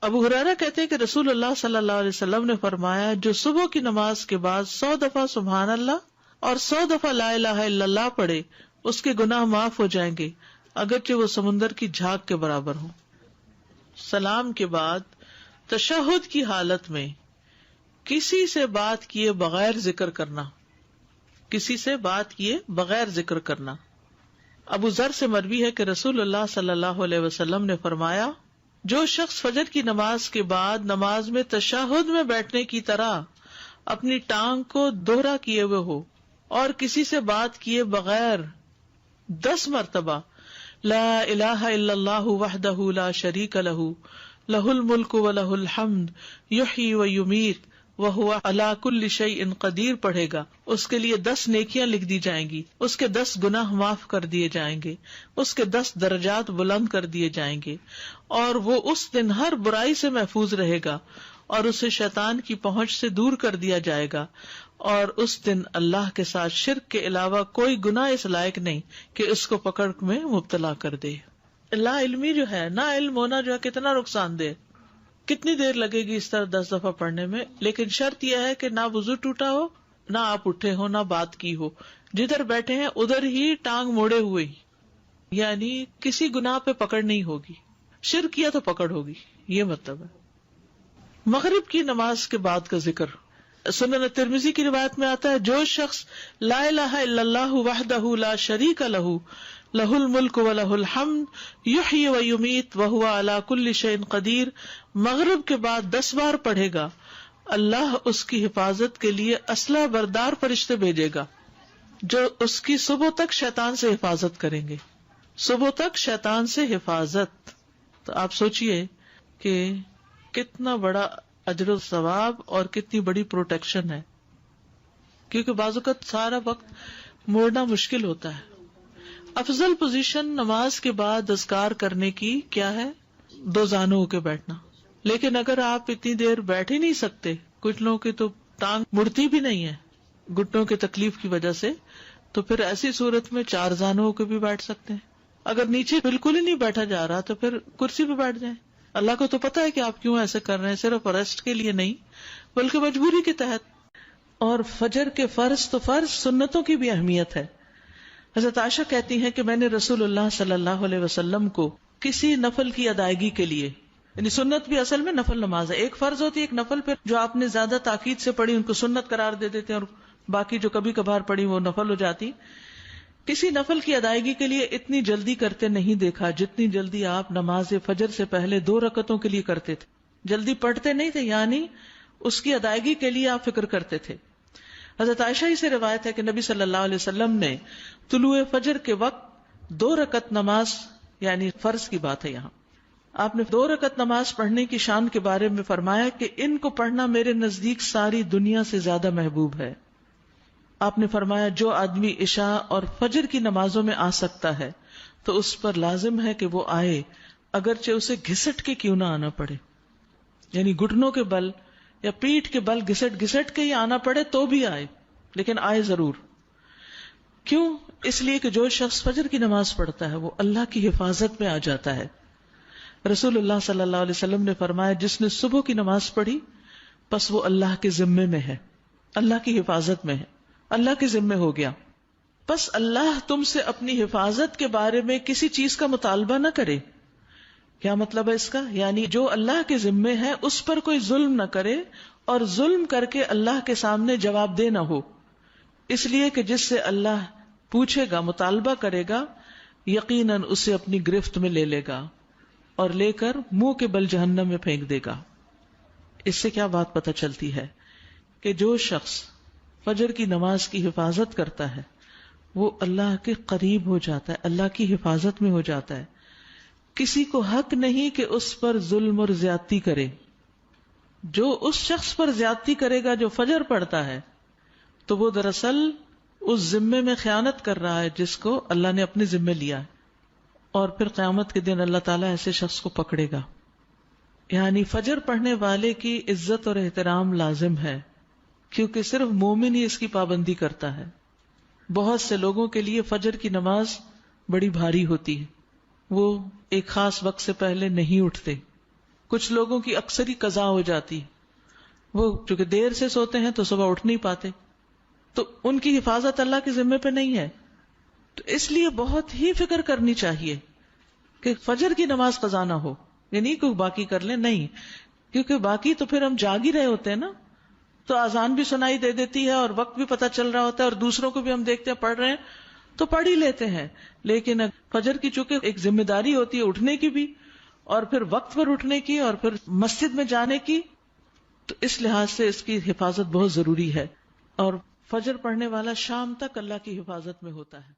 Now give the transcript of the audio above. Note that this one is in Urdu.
ابو ہریرہ کہتے ہیں کہ رسول اللہ صلی اللہ علیہ وسلم نے فرمایا، جو صبح کی نماز کے بعد 100 دفعہ سبحان اللہ اور 100 دفعہ لا الہ الا اللہ پڑھے، اس کے گناہ معاف ہو جائیں گے اگرچہ وہ سمندر کی جھاگ کے برابر ہوں۔ سلام کے بعد تشہد کی حالت میں کسی سے بات کیے بغیر ذکر کرنا، کسی سے بات کیے بغیر ذکر کرنا۔ ابو ذر سے مروی ہے کہ رسول اللہ صلی اللہ علیہ وسلم نے فرمایا، جو شخص فجر کی نماز کے بعد نماز میں تشہد میں بیٹھنے کی طرح اپنی ٹانگ کو دوہرا کیے ہوئے ہو اور کسی سے بات کیے بغیر 10 مرتبہ لا الہ الا اللہ وحدہ لا شریک لہ لہ الملک ولہ الحمد یحیی ویمیت وہو علی کل شیء قدیر پڑھے گا، اس کے لیے 10 نیکیاں لکھ دی جائیں گی، اس کے 10 گناہ معاف کر دیے جائیں گے، اس کے 10 درجات بلند کر دیے جائیں گے، اور وہ اس دن ہر برائی سے محفوظ رہے گا اور اسے شیطان کی پہنچ سے دور کر دیا جائے گا، اور اس دن اللہ کے ساتھ شرک کے علاوہ کوئی گناہ اس لائق نہیں کہ اس کو پکڑ میں مبتلا کر دے۔ لا علمی جو ہے، نا علم ہونا جو ہے کتنا نقصان دہ، کتنی دیر لگے گی اس طرح 10 دفعہ پڑھنے میں، لیکن شرط یہ ہے کہ نہ وضو ٹوٹا ہو، نہ آپ اٹھے ہو، نہ بات کی ہو، جدھر بیٹھے ہیں ادھر ہی ٹانگ موڑے ہوئے ہی، یعنی کسی گناہ پہ پکڑ نہیں ہوگی، شرک کیا تو پکڑ ہوگی، یہ مطلب ہے۔ مغرب کی نماز کے بعد کا ذکر، سنن ترمذی کی روایت میں آتا ہے، جو شخص لا الہ الا اللہ وحدہ لا شریک لہ لہ الملک ولہ الحمد یحیی ویمیت وہو علی کل شیء قدیر مغرب کے بعد 10 بار پڑھے گا، اللہ اس کی حفاظت کے لیے اسلحہ بردار فرشتے بھیجے گا جو اس کی صبح تک شیطان سے حفاظت کریں گے۔ صبح تک شیطان سے حفاظت، تو آپ سوچئے کہ کتنا بڑا اجر و ثواب اور کتنی بڑی پروٹیکشن ہے، کیونکہ بعض اوقات سارا وقت موڑنا مشکل ہوتا ہے۔ افضل پوزیشن نماز کے بعد اذکار کرنے کی کیا ہے؟ 2 زانوں کے بیٹھنا، لیکن اگر آپ اتنی دیر بیٹھ ہی نہیں سکتے، کچھ لوگوں کی تو ٹانگ مڑتی بھی نہیں ہے گھٹنوں کی تکلیف کی وجہ سے، تو پھر ایسی صورت میں 4 زانوں کے بھی بیٹھ سکتے ہیں۔ اگر نیچے بالکل ہی نہیں بیٹھا جا رہا تو پھر کرسی پہ بیٹھ جائیں۔ اللہ کو تو پتا ہے کہ آپ کیوں ایسے کر رہے ہیں، صرف ریسٹ کے لیے نہیں بلکہ مجبوری کے تحت۔ اور فجر کے فرض تو فرض، سنتوں کی بھی اہمیت ہے۔ حضرت عائشہ کہتی ہیں کہ میں نے رسول اللہ صلی اللہ علیہ وسلم کو کسی نفل کی ادائیگی کے لیے، یعنی سنت بھی اصل میں نفل نماز ہے، ایک فرض ہوتی ہے ایک نفل، پھر جو آپ نے زیادہ تاکید سے پڑھی ان کو سنت قرار دے دیتے ہیں اور باقی جو کبھی کبھار پڑھی وہ نفل ہو جاتی۔ کسی نفل کی ادائیگی کے لیے اتنی جلدی کرتے نہیں دیکھا جتنی جلدی آپ نماز فجر سے پہلے 2 رکعتوں کے لیے کرتے تھے۔ جلدی پڑھتے نہیں تھے، یعنی اس کی ادائیگی کے لیے آپ فکر کرتے تھے۔ حضرت عائشہ ہی سے روایت ہے کہ نبی صلی اللہ علیہ وسلم نے طلوع فجر کے وقت 2 رکعت نماز، یعنی فرض کی بات ہے یہاں، آپ نے 2 رکعت نماز پڑھنے کی شان کے بارے میں فرمایا کہ ان کو پڑھنا میرے نزدیک ساری دنیا سے زیادہ محبوب ہے۔ آپ نے فرمایا جو آدمی عشاء اور فجر کی نمازوں میں آ سکتا ہے تو اس پر لازم ہے کہ وہ آئے، اگرچہ اسے گھسٹ کے کیوں نہ آنا پڑے، یعنی گھٹنوں کے بل یا پیٹھ کے بل گھسٹ گھسٹ کے ہی آنا پڑے تو بھی آئے، لیکن آئے ضرور۔ کیوں؟ اس لیے کہ جو شخص فجر کی نماز پڑھتا ہے وہ اللہ کی حفاظت میں آ جاتا ہے۔ رسول اللہ صلی اللہ علیہ وسلم نے فرمایا جس نے صبح کی نماز پڑھی پس وہ اللہ کے ذمے میں ہے، اللہ کی حفاظت میں ہے، اللہ کے ذمے ہو گیا۔ پس اللہ تم سے اپنی حفاظت کے بارے میں کسی چیز کا مطالبہ نہ کرے۔ کیا مطلب ہے اس کا؟ یعنی جو اللہ کے ذمے ہے اس پر کوئی ظلم نہ کرے اور ظلم کر کے اللہ کے سامنے جواب دہ نہ ہو، اس لیے کہ جس سے اللہ پوچھے گا، مطالبہ کرے گا، یقیناً اسے اپنی گرفت میں لے لے گا اور لے کر منہ کے بل جہنم میں پھینک دے گا۔ اس سے کیا بات پتہ چلتی ہے کہ جو شخص فجر کی نماز کی حفاظت کرتا ہے وہ اللہ کے قریب ہو جاتا ہے، اللہ کی حفاظت میں ہو جاتا ہے۔ کسی کو حق نہیں کہ اس پر ظلم اور زیادتی کرے۔ جو اس شخص پر زیادتی کرے گا جو فجر پڑھتا ہے تو وہ دراصل اس ذمے میں خیانت کر رہا ہے جس کو اللہ نے اپنے ذمے لیا ہے، اور پھر قیامت کے دن اللہ تعالیٰ ایسے شخص کو پکڑے گا۔ یعنی فجر پڑھنے والے کی عزت اور احترام لازم ہے، کیونکہ صرف مومن ہی اس کی پابندی کرتا ہے۔ بہت سے لوگوں کے لیے فجر کی نماز بڑی بھاری ہوتی ہے، وہ ایک خاص وقت سے پہلے نہیں اٹھتے، کچھ لوگوں کی اکثر ہی قضا ہو جاتی، وہ چونکہ دیر سے سوتے ہیں تو صبح اٹھ نہیں پاتے، تو ان کی حفاظت اللہ کے ذمے پہ نہیں ہے. تو اس لیے بہت ہی فکر کرنی چاہیے کہ فجر کی نماز قضا نہ ہو، یعنی کوئی باقی کر لیں، نہیں، کیونکہ باقی تو پھر ہم جاگ ہی رہے ہوتے ہیں نا، تو اذان بھی سنائی دے دیتی ہے اور وقت بھی پتہ چل رہا ہوتا ہے اور دوسروں کو بھی ہم دیکھتے ہیں پڑھ رہے ہیں تو پڑھ ہی لیتے ہیں. لیکن فجر کی چونکہ ایک ذمہ داری ہوتی ہے اٹھنے کی بھی، اور پھر وقت پر اٹھنے کی، اور پھر مسجد میں جانے کی، تو اس لحاظ سے اس کی حفاظت بہت ضروری ہے. اور فجر پڑھنے والا شام تک اللہ کی حفاظت میں ہوتا ہے.